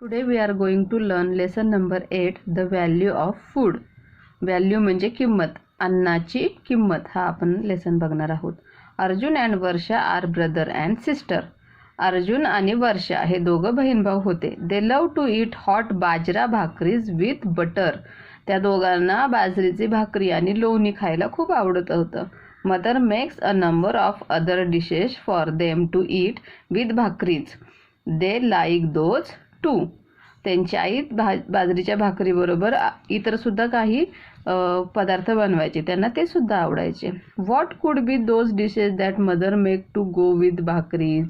Today we are going to learn lesson number 8, the value of food. Value म्हणजे किंमत, अन्नाची किंमत हा आपण लेसन बघणार आहोत. Arjun and Varsha are brother and sister. Arjun आणि वर्षा हे दोघं बहीण भाऊ होते. They love to eat hot bajra bhakris with butter. त्या दोघांना बाजरीची भाकरी आणि लोणी खायला खूप आवडत होतं. Mother makes a number of other dishes for them to eat with bhakris. They like those two. त्यांची आई बाजरीच्या भाकरीबरोबर इतरसुद्धा काही पदार्थ बनवायचे, त्यांना ते सुद्धा आवडायचे. What could be those dishes that mother make to go with bhakris.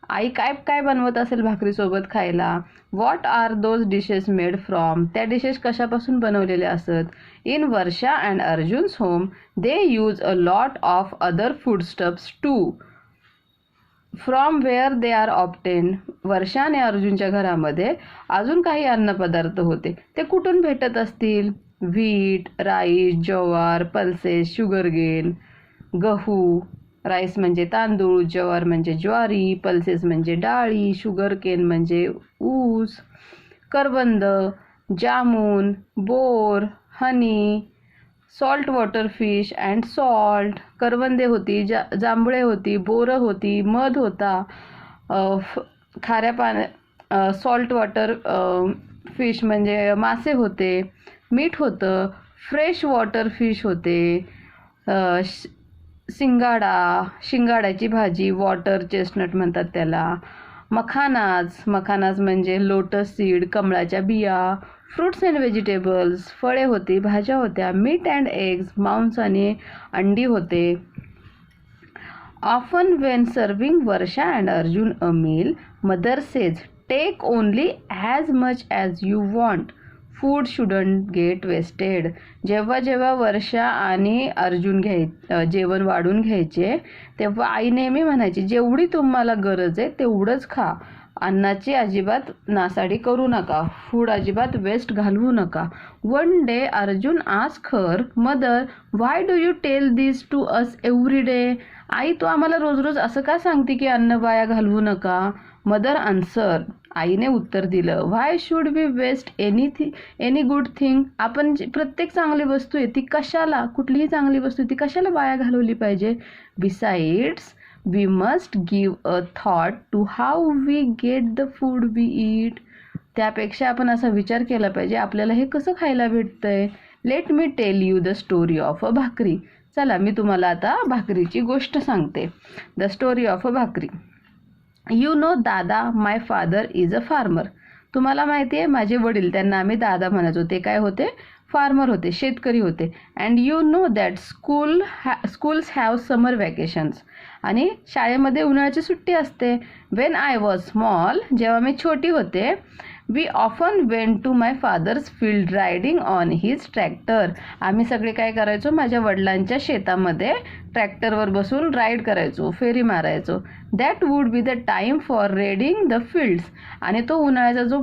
आई काय काय बनवत असेल भाकरीसोबत खायला. What are those dishes made from. त्या डिशेस कशापासून बनवलेल्या असत. In Varsha and Arjun's home they use a lot of other foodstuffs too. From where they are obtain. Varsha आणि अर्जुनच्या घरामध्ये अजून काही अन्नपदार्थ होते, ते कुठून भेटत असतील. व्हीट, राईस, ज्वार, पल्सेस, शुगरगेन. गहू, राईस म्हणजे तांदूळ, ज्वार म्हणजे ज्वारी, पल्सेस म्हणजे डाळी, शुगरकेन म्हणजे ऊस. करवंद, जामून, बोर, honey. Salt water fish and salt. करवंदे होती, जांभळे होती, बोरं होती, मध होता. खाऱ्या पाण्या सॉल्ट वॉटर फिश म्हणजे मासे होते. मीठ होतं. फ्रेश वॉटर फिश होते. शिंगाड्याची भाजी, वॉटर चेस्टनट म्हणतात त्याला. मखानाज म्हणजे लोटस सीड, कमळाच्या बिया. फ्रूट्स अँड व्हेजिटेबल्स, फळे होती, भाज्या होत्या. मीट अँड एग्स, मांस आणि अंडी होते. Often when serving Varsha and Arjun a meal, mother says take only as much as you want. Food shouldn't get wasted. जेव्हा वर्षा आणि अर्जुन जेवण वाढून घ्यायचे, तेव्हा आई नेहमी म्हणायची जेवढी तुम्हाला गरज आहे तेवढंच खा. अन्नाची अजिबात नासाडी करू नका. फूड अजिबात वेस्ट घालवू नका. One day Arjun asked her mother why do you tell this to us every day. आई, तू आम्हाला रोज रोज असं का सांगते की अन्न वाया घालवू नका. मदर आन्सर, आईने उत्तर दिलं, why should we waste any good thing. आपण प्रत्येक चांगली वस्तू आहे ती कशाला, कुठलीही चांगली वस्तू ती कशाला वाया घालवली पाहिजे. Besides we must give a thought to how we get the food we eat. त्यापेक्षा आपण असा विचार केला पाहिजे आपल्याला हे कसं खायला भेटतंय. Let me tell you the story of a भाकरी. चला मी तुम्हाला आता भाकरीची गोष्ट सांगते. द स्टोरी ऑफ अ भाकरी. यू नो दादा, माय फादर इज अ फार्मर. तुम्हाला माहिती आहे माझे वडील, त्यांना आम्ही दादा म्हणायचो, ते काय होते, फार्मर होते, शेतकरी होते. And you know that schools have summer vacations. आणि शाळेमध्ये उन्हाळ्याची सुट्टी असते. वेन आय वॉज स्मॉल, जेव्हा मी छोटी होते, we often went to my father's field riding on his tractor. आम्ही सगळे काय करायचो, माझ्या वडिलांच्या शेतामध्ये ट्रॅक्टरवर बसून राईड करायचो, फेरी मारायचो. That would be the time for readying the fields. आणि तो उन्हाळ्याचा जो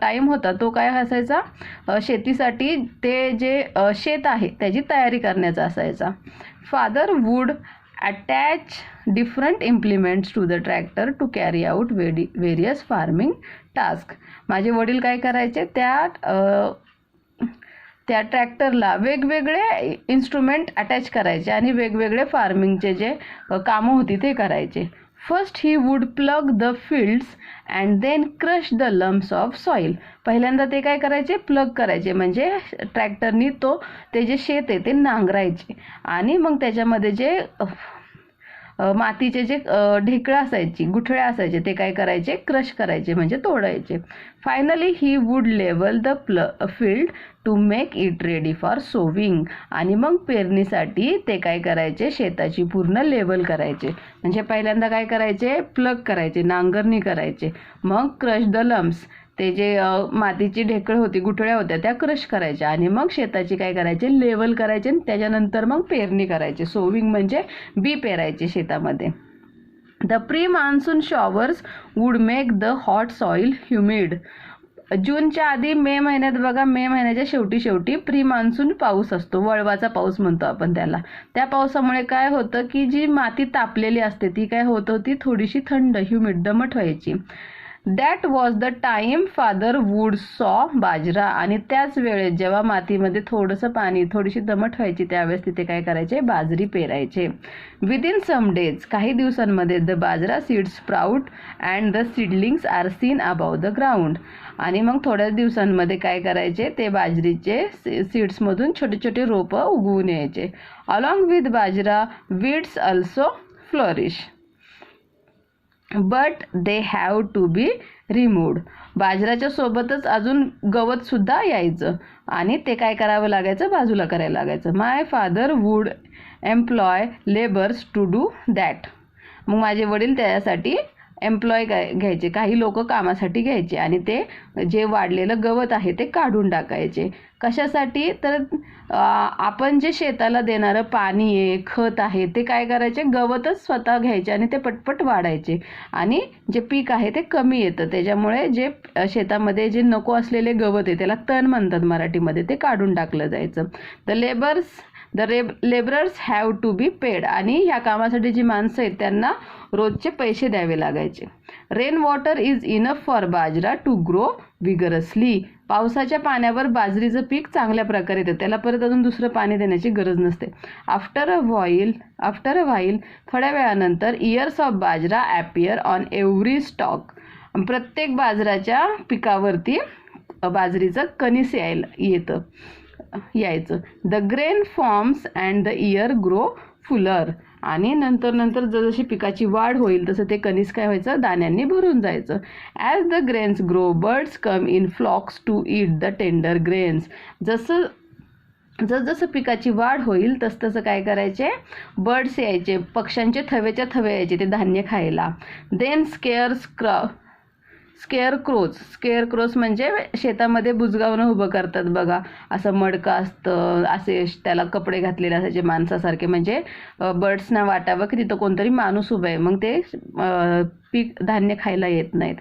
टाईम होता तो काय असायचा, शेतीसाठी ते जे शेत आहे त्याची तयारी करण्याचा असायचा. Father would attach different implements to the tractor to carry out various farming tasks. माझे वडील काय करायचे, त्या ट्रॅक्टरला वेगवेगळे इन्स्ट्रुमेंट अटॅच करायचे आणि वेगवेगळे फार्मिंगचे जे कामं होती ते करायचे. First he would plough the fields and then crush the lumps of soil. पहिल्यांदा ते काय करायचे, प्लग करायचे, म्हणजे ट्रॅक्टरनी ते जे शेत आहे ते नांगरायचे आणि मग त्याच्यामध्ये जे मातीचे जे ढेकळं असायची, गुठळ्या असायचे, ते काय करायचे, क्रश करायचे म्हणजे तोडायचे. Finally he would level the field to make it ready for sowing. आणि मग पेरणीसाठी ते काय करायचे, शेताची पूर्ण लेवल करायचे. म्हणजे पहिल्यांदा काय करायचे, प्लग करायचे, नांगरणी करायचे. मग क्रश द लम्प्स, ते जे मातीची ढेकळं होती, गुठळ्या होत्या, त्या क्रश करायच्या आणि मग शेताची काय करायचे, लेवल करायचे. त्याच्यानंतर मग पेरणी करायची. सोविंग म्हणजे बी पेरायचे शेतामध्ये. The pre monsoon showers would make the hot soil humid. जूनच्या आधी मे महिन्यात बघा, मे महिन्याच्या शेवटी प्री मान्सून पाऊस असतो, वळवाचा पाऊस म्हणतो आपण त्याला. त्या पावसामुळे काय होतं की जी माती तापलेली असते ती काय होत होती, थोडीशी थंड, ह्युमिड, दमट व्हायची. That was the time father would sow bajra. आणि त्याच वेळेत जेव्हा मातीमध्ये थोडंसं पाणी, थोडीशी दमट व्हायची, त्यावेळेस तिथे काय करायचे, बाजरी पेरायचे. विदिन सम डेज, काही दिवसांमध्ये, the bajra seeds sprout and the seedlings are seen above the ground. आणि मग थोड्याच दिवसांमध्ये काय करायचे, ते बाजरीचे सीड्समधून छोटे छोटे रोपं उगवून यायचे. Along with bajra weeds also flourish but they have to be removed. बाजराच्या सोबतच अजून गवत सुद्धा यायचं आणि ते काय करावं लागायचं, बाजूला करायला लागायचं. My father would employ labours to do that. मग माझे वडील त्यासाठी एम्प्लॉय घ्यायचे, काही लोक कामासाठी घ्यायचे आणि ते जे वाढलेलं गवत आहे ते काढून टाकायचे. कशासाठी, तर आपण जे शेताला देणारं पाणी आहे, खत आहे, ते काय करायचे, गवतच स्वतः घ्यायचे आणि ते पटपट वाढायचे आणि जे पीक आहे ते कमी येतं. त्याच्यामुळे जे शेतामध्ये जे नको असलेले गवत आहे, त्याला तण म्हणतात मराठीमध्ये, ते काढून टाकलं जायचं. The labourers have to be paid. आणि ह्या कामासाठी जी माणसं आहेत त्यांना रोजचे पैसे द्यावे लागायचे. Rain water is enough for bajra to grow vigorously. पावसाच्या पाण्यावर बाजरीचं पीक चांगल्या प्रकारे येतं, त्याला परत अजून दुसरं पाणी देण्याची गरज नसते. आफ्टर अ व्हाईल, थोड्या वेळानंतर, years of bajra appear on every stock. प्रत्येक बाजराच्या पिकावरती बाजरीचं कणीस यायचं. The grain forms and the year grow Fuller. आणि नंतर जशी पिकाची वाढ होईल तसं ते कणीस काय व्हायचं, दाण्यांनी भरून जायचं. As the grains grow birds come in flocks to eat the tender grains. जसं पिकाची वाढ होईल तसं काय करायचे, बर्ड्स यायचे, पक्ष्यांचे थवेच्या थवे यायचे ते धान्य खायला. देन स्केअरक्रोज म्हणजे शेतामध्ये बुजगावणं उभं करतात बघा, असं मडकं असतं, असे त्याला कपडे घातलेले असायचे माणसासारखे, म्हणजे बर्ड्सना वाटावं की तिथं कोणतरी माणूस उभं आहे, मग ते पीक धान्य खायला येत नाहीत.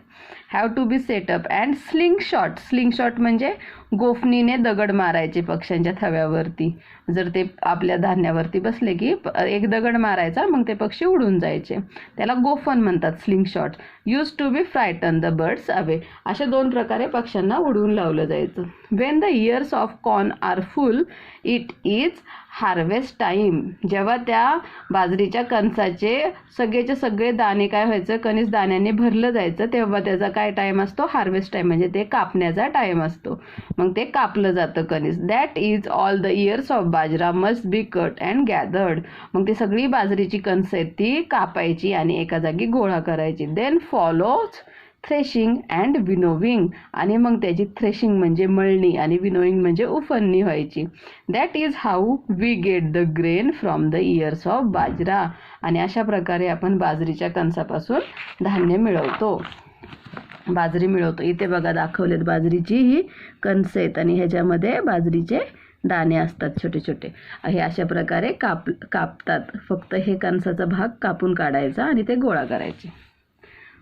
Have to be set up and slingshot म्हणजे गोफणीने दगड मारायचे पक्ष्यांच्या थव्यावरती. जर ते आपल्या धान्यावरती बसले की एक दगड मारायचा, मग ते पक्षी उडून जायचे, त्याला गोफन म्हणतात, slingshot. Use to be frighten the birds away. अशा 2 प्रकारे पक्ष्यांना उडवून लावलं जायचं. When the ears of corn are full it is harvest time. जेव्हा त्या बाजरीच्या कणसाचे सगळेचे सगळे दाणे काय व्हायचं, कणीस दाण्याने भरलं जायचं, तेव्हा त्याचा काय टाईम असतो, हार्वेस्ट टाईम, म्हणजे ते कापण्याचा टाईम असतो. मग ते कापलं जातं कणीस. That is all the ears of bajra must be cut and gathered. मग ती सगळी बाजरीची कणसं आहेत ती कापायची आणि एका जागी गोळा करायची. Then follows threshing and winnowing. आणि मग त्याची थ्रेशिंग म्हणजे मळणी आणि विनोविंग म्हणजे उफणणी व्हायची. That is how we get the grain from the ears of bajra. आणि अशा प्रकारे आपण बाजरीच्या कणसापासून धान्य मिळवतो, बाजरी मिळवतो. इथे बघा दाखवलेत बाजरीची ही कणसं आहेत आणि ह्याच्यामध्ये बाजरीचे दाणे असतात छोटे छोटे. हे अशा प्रकारे कापतात. फक्त हे कणसाचा भाग कापून काढायचा आणि ते गोळा करायचे.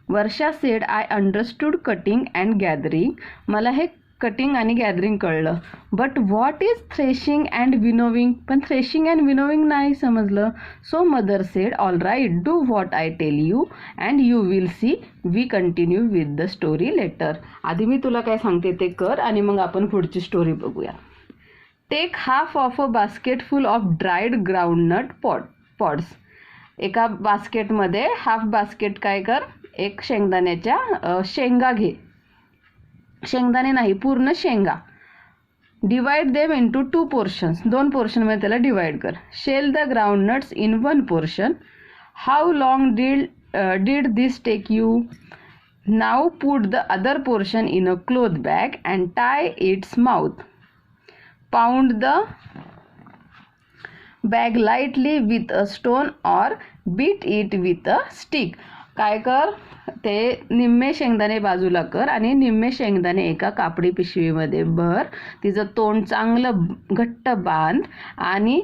Varsha said I understood cutting and gathering. मला हे कटिंग आणि गॅदरिंग कळलं. But what is threshing and winnowing. पण थ्रेशिंग अँड विनोविंग नाही समजलं. So mother said all right, do what I tell you and you will see. We continue with the story later. आधी मी तुला काय सांगते ते कर आणि मग आपण पुढची स्टोरी बघूया. Take half of a basket full of dried groundnut pods. एका बास्केटमध्ये हाफ बास्केट काय कर, एक शेंगदाण्याच्या शेंगा घे. शेंगदाणे नाही, पूर्ण शेंगा. Divide them into 2 portions. 2 पोर्शनमध्ये त्याला डिवाइड कर. Shell the groundnuts in 1 portion. How long did this take you. Now put the other portion in a cloth bag and tie its mouth. Pound the bag lightly with a stone or beat it with a stick. काय कर, ते निम्मे शेंगदाणे बाजूला कर आणि निम्मे शेंगदाणे एका कापडी पिशवीमध्ये भर. तिचं तोंड चांगलं घट्ट बांध आणि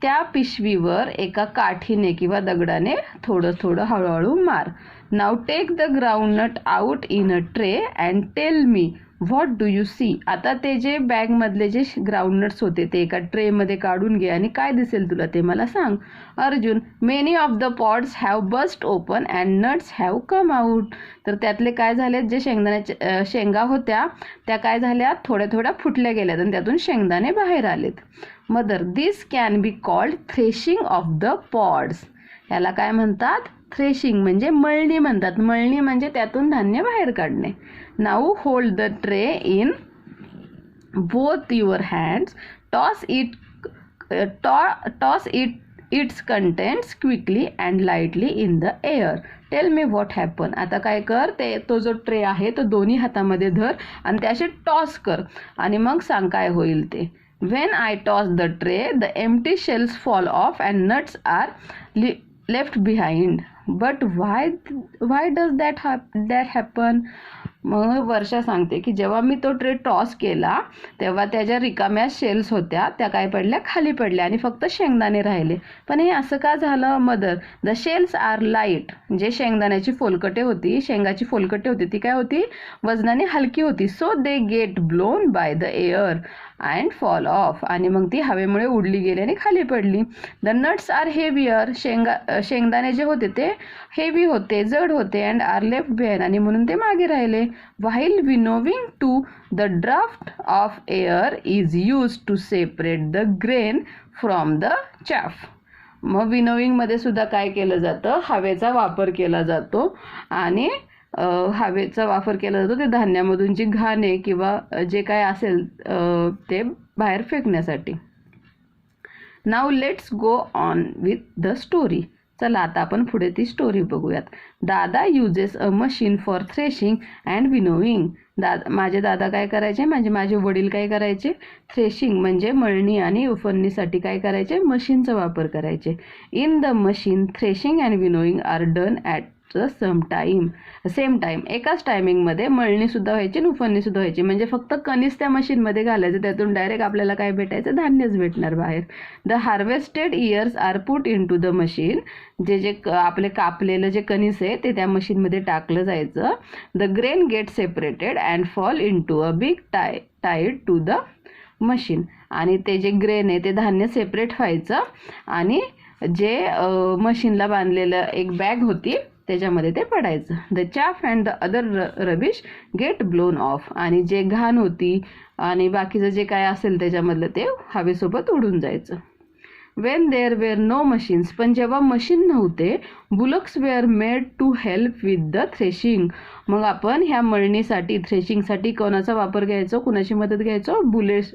त्या पिशवीवर एका काठीने किंवा दगडाने थोडं थोडं हळूहळू मार. Now take the groundnut out in a tray and tell me what do you see? आता ते जे बॅगमधले जे ग्राउंडनट्स होते ते एका ट्रेमध्ये काढून घे आणि काय दिसेल तुला ते मला सांग. Arjun, many of the pods have burst open and nuts have come out. तर त्यातले काय झालेत, जे शेंगदाण्याच्या शेंगा होत्या त्या काय झाल्या, थोड्या थोड्या फुटल्या गेल्यात आणि त्यातून शेंगदाणे बाहेर आलेत. Mother, this can be called threshing of the pods. याला काय म्हणतात? थ्रेशिंग म्हणजे मळणी म्हणतात. मळणी म्हणजे त्यातून धान्य बाहेर काढणे. Now hold the tray in both your hands, toss it it's contents quickly and lightly in the air. Tail me what happen. आता काय कर, ते तो जो ट्रे आहे तो दोन्ही हातामध्ये धर आणि ते असे टॉस कर आणि मग सांग काय होईल ते. When I toss the tray, the empty shells fall off and nuts are left behind. But why does that happen? मग वर्षा सांगते की जेव्हा मी तो ट्रे टॉस केला तेव्हा त्याच्या रिकाम्या शेल्स होत्या त्या काय पडल्या, खाली पडल्या आणि फक्त शेंगदाणे राहिले. पण हे असं का झालं? Mother, the shells are light. जे शेंगदाण्याची फोलकटे होती, शेंगाची फोलकटे होती ती काय होती, वजनाने हलकी होती. So they get blown by the air and fall off. आणि मग ती हवेमुळे उडली गेली आणि खाली पडली. The nuts are heavier. शेंगदाणे जे होते ते हेवी होते, जड होते. And are left behind. आणि म्हणून ते मागे राहिले. While winnowing too the draught of air is use to separate the grain from the chaff. मग विनोविंगमध्ये सुद्धा काय केलं जातं, हवेचा वापर केला जातो आणि हवेचा वापर केला जातो ते धान्यामधून जी घाण आहे किंवा जे काय असेल ते बाहेर फेकण्यासाठी. Now let's go on with the story. चला आता आपण पुढे ती स्टोरी बघूयात. दादा uses a machine for threshing and winnowing. माझे दादा काय करायचे, म्हणजे माझे वडील काय करायचे, थ्रेशिंग म्हणजे मळणी आणि उफणणीसाठी काय करायचे, मशीनचा वापर करायचे. In the machine threshing and winnowing are done at the same time. एकाच टायमिंगमध्ये मळणीसुद्धा व्हायची आणि उफणणीसुद्धा व्हायची. म्हणजे फक्त कणीस त्या मशीनमध्ये घालायचं, त्यातून डायरेक्ट आपल्याला काय भेटायचं, धान्यच भेटणार बाहेर. The harvested ears are put into the machine. जे आपले कापलेलं जे कणीस आहे ते त्या मशीनमध्ये टाकलं जायचं. The grain get separated and fall into a big tied to the machine. आणि ते जे ग्रेन आहे ते धान्य सेपरेट व्हायचं आणि जे मशीनला बांधलेलं एक बॅग होती त्याच्यामध्ये ते पडायचं. The chaff and the other rubbish get blown off. आणि जे घाण होती आणि बाकीचं जे काय असेल त्याच्यामधलं ते हवेसोबत उडून जायचं. When there were no machines. पण जेव्हा मशीन नव्हते, bullocks were made to help with the threshing. मग आपण ह्या मळणीसाठी थ्रेशिंगसाठी कोणाचा वापर घ्यायचो, कुणाची मदत घ्यायचो,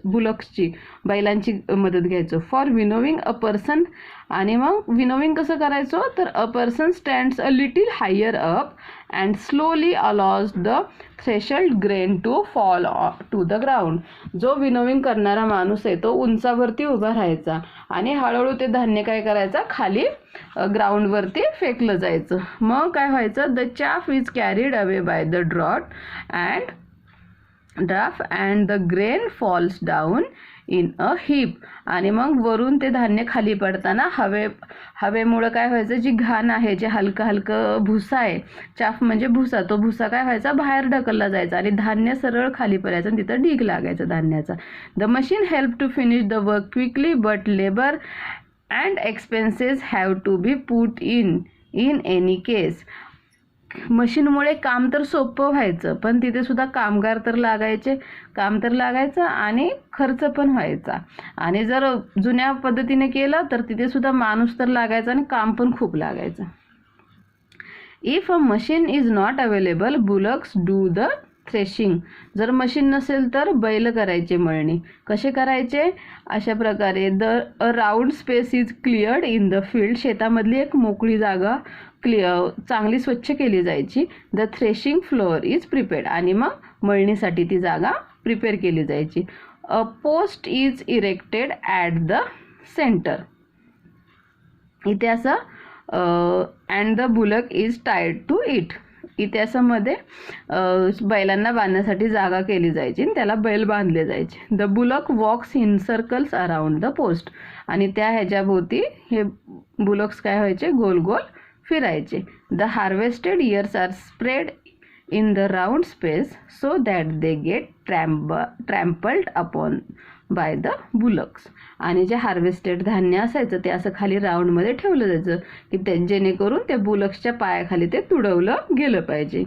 बुलक्सची, बैलांची मदत घ्यायचो. For winnowing a person. आणि मग विनोविंग कसं करायचो, तर a person stands a little higher up and slowly allows the threshed grain to fall to the ground. जो विनोविंग करणारा माणूस आहे तो उंचावरती उभा राहायचा आणि हळूहळू ते धान्य काय करायचा, खाली ग्राउंडवरती फेकलं जायचं. मग काय व्हायचं, the chaff is carried away by the draught and the grain falls down in a heap. आणि मग वरून ते धान्य खाली पडताना हवेमुळं काय व्हायचं, जी घाण आहे, जे हलकं भुसा आहे, चाफ म्हणजे भुसा, तो भुसा काय व्हायचा, बाहेर ढकलला जायचा आणि धान्य सरळ खाली पडायचं आणि तिथं ढीग लागायचा धान्याचा. The machine help to finish the work quickly but labour and expenses have to be put in any case. मशीनमुळे काम तर सोपं व्हायचं पण तिथे सुद्धा कामगार तर लागायचं आणि खर्च पण व्हायचा. आणि जर जुन्या पद्धतीने केलं तर तिथे सुद्धा माणूस तर लागायचा आणि काम पण खूप लागायचं. If a machine is not available, bullocks do the threshing. जर मशीन नसेल तर बैल करायचे मळणी. कसे करायचे, अशा प्रकारे. A round space is cleared in the field. शेतामधली एक मोकळी जागा चांगली स्वच्छ केली जायची. The threshing floor is prepared. आणि मग मळणीसाठी ती जागा प्रिपेअर केली जायची. A post is erected at the centre. इथे असं and the bullock is tied to it. इथे असं मध्ये बैलांना बांधण्यासाठी जागा केली जायची आणि त्याला बैल बांधले जायचे. The bullock walks in circles around the post. आणि त्या ह्याच्याभोवती हे बुलक्स काय व्हायचे, गोल गोल फिरायचे. The harvested ears are spread in the round space so that they get trampled upon by the bullocks. आणि जे हार्वेस्टेड धान्य असायचं ते असं खाली राऊंडमध्ये ठेवलं जायचं की ते जेणेकरून त्या बुलक्सच्या पायाखाली ते तुडवलं गेलं पाहिजे.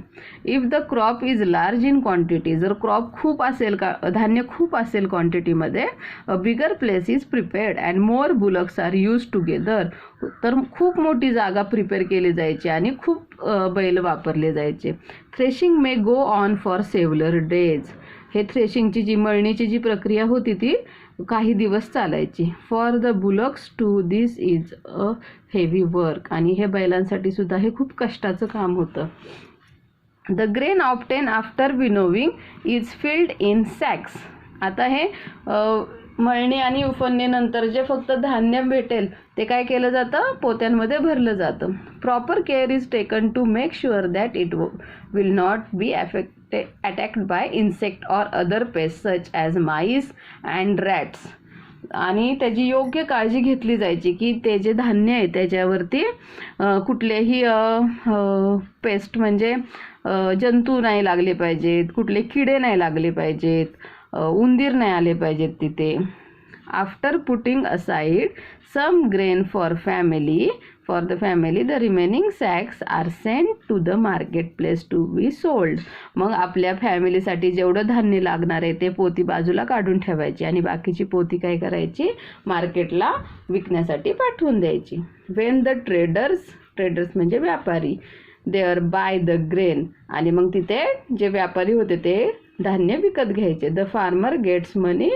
If the crop is large in quantity, जर क्रॉप खूप असेल का धान्य खूप असेल क्वांटिटीमध्ये, a bigger place is prepared and more bullocks are use together, तर खूप मोठी जागा प्रिपेअर केली जायची आणि खूप बैल वापरले जायचे. Threshing may go on for several days, हे थ्रेशिंगची जी मळणीची जी प्रक्रिया होती ती काही दिवस चालायची. For the bullocks too this is a heavy work, आणि हे बैलांसाठी सुद्धा हे खूप कष्टाचं काम होतं. The grain obtained after winnowing is filled in sacks, आता हे मळणी आणि उफणणीनंतर जे फक्त धान्य भेटेल ते काय केलं जातं, पोत्यांमध्ये भरलं जातं. Proper care is taken to make sure that it will not be attacked by insect or other pest such as mice and rats, आणि त्याची योग्य काळजी घेतली जायची की ते जे धान्य आहे त्याच्यावरती कुठलेही पेस्ट म्हणजे जंतू नाही लागले पाहिजेत, कुठले किडे नाही लागले पाहिजेत, उंदीर नाही आले पाहिजेत तिथे. After putting aside some grain for the family the remaining sacks are sent to the market place to be sold. मग आपल्या फॅमिलीसाठी जेवढं धान्य लागणार आहे ते पोती बाजूला काढून ठेवायची आणि बाकीची पोती काय करायची, मार्केटला विकण्यासाठी पाठवून द्यायची. वेन द ट्रेडर्स म्हणजे व्यापारी, they are bye the grain, आणि मग तिथे जे व्यापारी होते ते धान्य विकत घ्यायचे. The farmer gets money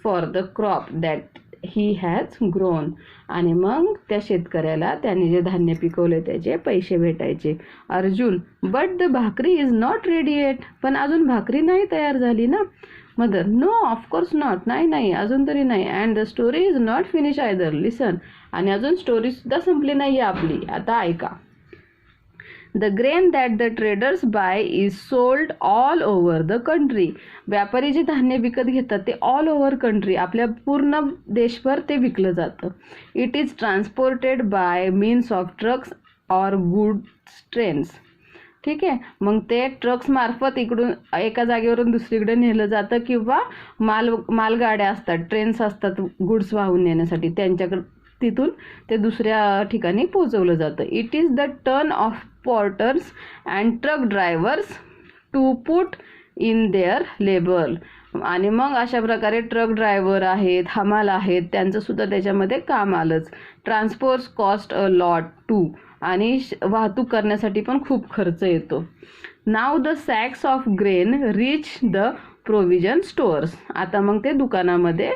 for the crop that he has grown, आणि मग त्या शेतकऱ्याला त्याने जे धान्य पिकवले त्याचे पैसे भेटायचे. अर्जुन, बट द भाकरी इज नॉट रेडी येट, पण अजून भाकरी नाही तयार झाली ना. मदर, नो ऑफकोर्स नॉट, नाही अजून तरी नाही. And the story is not finish either, listen, आणि अजून स्टोरीसुद्धा संपली नाही आहे आपली, आता ऐका. The grain that the traders buy is sold all over the country, व्यापारी जे धान्य विकत घेतात ते ऑल ओव्हर कंट्री, आपल्या पूर्ण देशभर ते विकलं जातं. It is transported bye means of trucks or goods trains, ठीक आहे. मग ते ट्रक्समार्फत इकडून एका जागेवरून दुसरीकडे नेलं जातं किंवा मालगाड्या असतात, ट्रेन्स असतात गुड्स वाहून नेण्यासाठी, त्यांच्याकडे तिथून ते दुसऱ्या ठिकाणी पोहोचवलं जातं. It is the turn of porters and truck drivers to put in their labour, आणि मग अशा प्रकारे ट्रक ड्रायव्हर आहेत, हमाल आहेत, त्यांचंसुद्धा त्याच्यामध्ये काम आलंच. Transport cost a lot too, आणि वाहतूक करण्यासाठी पण खूप खर्च येतो. Now the sacks of grain reach the provision stores, आता मग ते दुकानामध्ये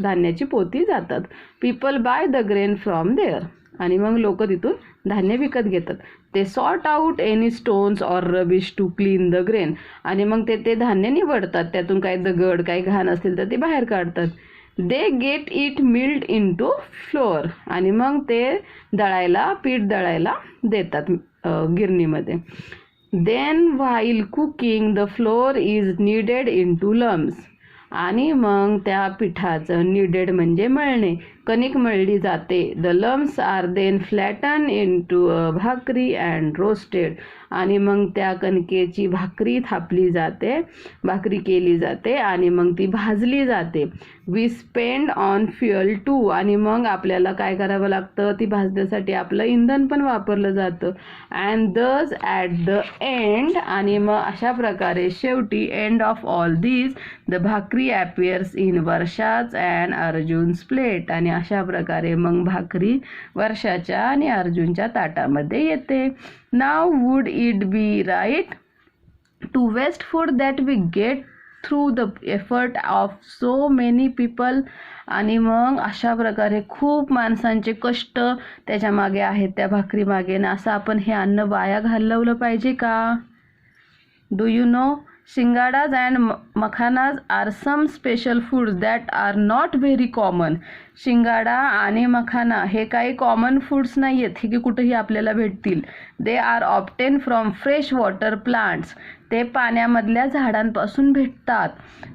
धान्याची पोती जातात. People buy the grain from there, आणि मग लोक तिथून धान्य विकत घेतात. ते sort out any stones or rubbish to clean the grain, आणि मग ते धान्य निवडतात, त्यातून काही दगड काही घाण असतील तर ते बाहेर काढतात. They get it milled into flour, आणि मग ते पीठ दळायला देतात गिरणीमध्ये. Then while cooking the flour is kneaded into lumps, आणि मग त्या पिठाचं नीडेड म्हणजे मळणे, कणिक मळली जाते. The lumps are then flatten into bhakri and roasted, आणि मग त्या कणकेची भाकरी थापली जाते, भाकरी केली जाते आणि मग ती भाजली जाते. We spend on fuel too, आणि मग आपल्याला काय करावं लागतं, ती भाजण्यासाठी आपलं इंधन पण वापरलं जातं. अँड दस ॲट द एंड, आणि मग अशा प्रकारे शेवटी end of all this the भाकरी ॲपियर्स इन वर्षाच अँड अर्जुन्स प्लेट, आणि अशा प्रकारे मग भाकरी वर्षाच्या आणि अर्जुनच्या ताटामध्ये येते. Now would it be right to waste food that we get through the effort of so many people, आणि मग अशा प्रकारे खूप माणसांचे कष्ट त्याच्या मागे आहेत त्या भाकरी मागे, ना असं आपण हे अन्न वाया घालवलं पाहिजे का? Do you know, shingadas and makhanas are some special foods that are not very common. शिंगाडा आणि मखाना हे काही कॉमन फूड्स नाही आहेत हे की कुठेही आपल्याला भेटतील. They are obtained from fresh water plants, ते पाण्यामधल्या झाडांपासून भेटतात.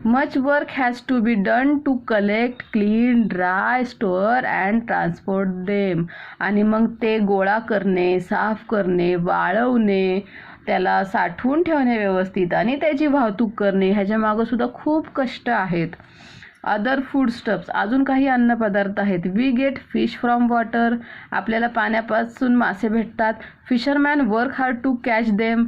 Much work has to be done to collect, clean, dry, store and transport them, आणि मग ते गोळा करणे, साफ करणे, वाळवणे, त्याला साठवून ठेवणे व्यवस्थित आणि त्याची वाहतूक करणे, ह्याच्या मागं सुद्धा खूप कष्ट आहेत. अदर फूड स्टफ्स, अजून काही अन्नपदार्थ आहेत. We get fish from water, आपल्याला पाण्यापासून मासे भेटतात. Fisherman work hard to catch them,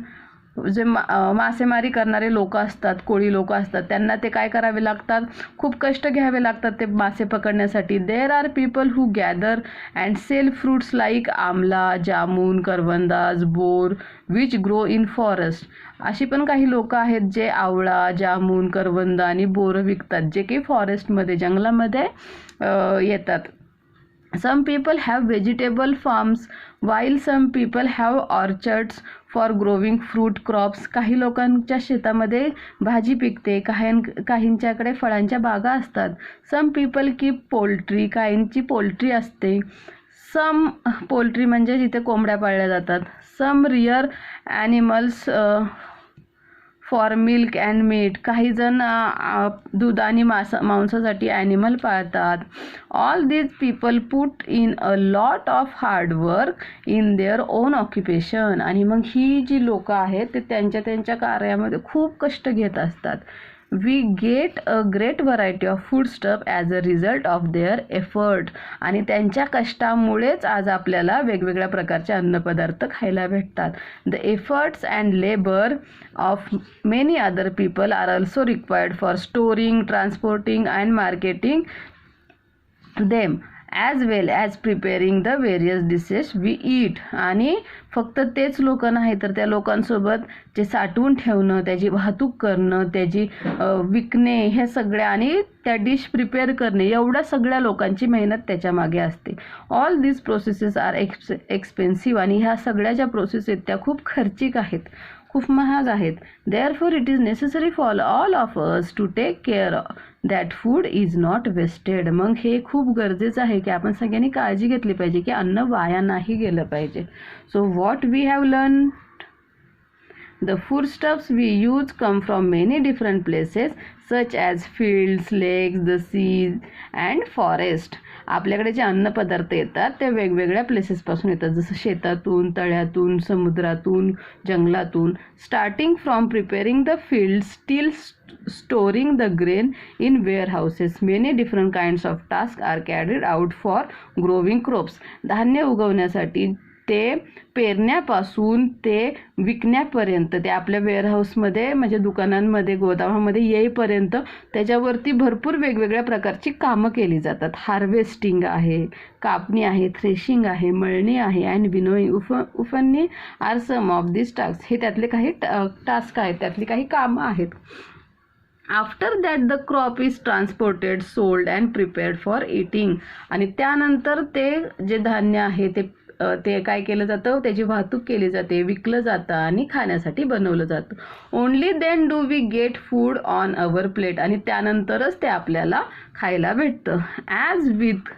जे मासेमारी करणारे लोक असतात, कोळी लोक असतात, त्यांना ते काय करावे लागतात, खूप कष्ट घ्यावे लागतात ते मासे पकडण्यासाठी. There are people who gather and sell fruits like amla, jamun, karvandas, bor which grow in forest. अशी पण काही लोक आहेत जे आवळा, जामून, करवंद आणि बोरं विकतात, जे की फॉरेस्टमध्ये, जंगलामध्ये येतात. Some people have vegetable farms while some people have orchards for growing fruit crops. काही लोकांच्या शेतामध्ये भाजी पिकते, काहींच्याकडे फळांच्या बागा असतात. Some people keep poultry, काहींची पोल्ट्री असते. Some पोल्ट्री म्हणजे जिथे कोंबड्या पाळल्या जातात. Some rear animals for milk and meat, काही जण दूध आणि मांसासाठी ॲनिमल पाळतात. All these people put in a lot of hard work in their own occupation. आणि मग ही जी लोकं आहेत ते त्यांच्या कार्यामध्ये खूप कष्ट घेत असतात. We get a great variety of food stuff as a result of their effort. आणि त्यांच्या कष्टामुळेच आज आपल्याला वेगवेगळ्या प्रकारचे अन्नपदार्थ खायला भेटतात. The efforts and labour of many other people are also required for storing, transporting and marketing them as well as preparing the various dishes we eat. आणि फक्त तेच लोक नाही तर त्या लोकांसोबत जे साठवून ठेवणं, त्याची वाहतूक करणं, त्याची विकणे, हे सगळ्या आणि त्या डिश प्रिपेअर करणे, एवढ्या सगळ्या लोकांची मेहनत त्याच्या मागे असते. All these processes are expensive. आणि ह्या सगळ्या ज्या प्रोसेस आहेत त्या खूप खर्चिक आहेत, खूप महाग आहेत. Therefore it is necessary for all of us to take care that food is not wasted. मग हे खूप गरजेचं आहे की आपण सगळ्यांनी काळजी घेतली पाहिजे की अन्न वाया नाही गेलं पाहिजे. So what we have learn, the foodstuffs we use come from many different places such as fields, lakes, the seas and forest. आपल्याकडे जे अन्नपदार्थ येतात ते वेगवेगळ्या प्लेसेसपासून येतात, जसं शेतातून, तळ्यातून, समुद्रातून, जंगलातून. Starting from preparing the fields till storing the grain in warehouses. Many different kinds of tasks are carried out for growing crops. धान्य उगवण्यासाठी ते पेरण्यापासून ते विकण्यापर्यंत, ते आपल्या वेअरहाऊसमध्ये म्हणजे दुकानांमध्ये, गोदामामध्ये येईपर्यंत त्याच्यावरती भरपूर वेगवेगळ्या प्रकारची कामं केली जातात. हार्वेस्टिंग आहे, कापणी आहे, थ्रेशिंग आहे, मळणी आहे अँड विनोईंग, उफन्नी are some of this task. हे त्यातले काही टास्क आहेत, त्यातली काही कामं आहेत. After that the crop is transported, sold and prepared for eating. आणि त्यानंतर ते जे धान्य आहे ते काय केलं जातं, त्याची वाहतूक केली जाते, विकलं जातं आणि खाण्यासाठी बनवलं जातं. Only then do we get food on our plate. आणि त्यानंतरच ते आपल्याला खायला भेटतं. As with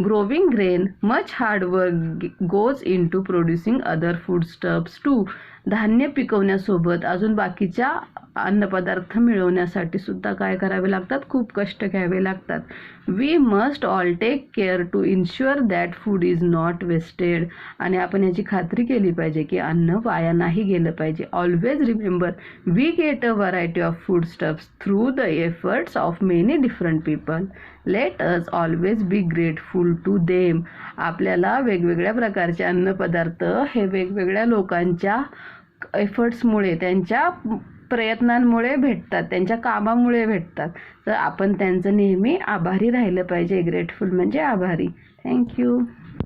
growing grain much hard work goes into producing other food stuffs too. धान्य पिकवण्यासोबत अजून बाकीच्या अन्नपदार्थ मिळवण्यासाठी सुद्धा काय करावे लागतात, खूप कष्ट घ्यावे लागतात. We must all take care to ensure that food is not wasted. आणि आपण याची खात्री केली पाहिजे की अन्न वाया नाही गेलं पाहिजे. Always remember we get a variety of food stuffs through the efforts of many different people. Let us always be grateful to them. आपल्याला वेगवेगळ्या प्रकारचे अन्नपदार्थ हे वेगवेगळ्या लोकांच्या एफर्ट्समुळे, त्यांच्या प्रयत्नांमुळे भेटतात, त्यांच्या कामामुळे भेटतात. तर आपण त्यांचं नेहमी आभारी राहिलं पाहिजे. ग्रेटफुल म्हणजे आभारी. थँक्यू.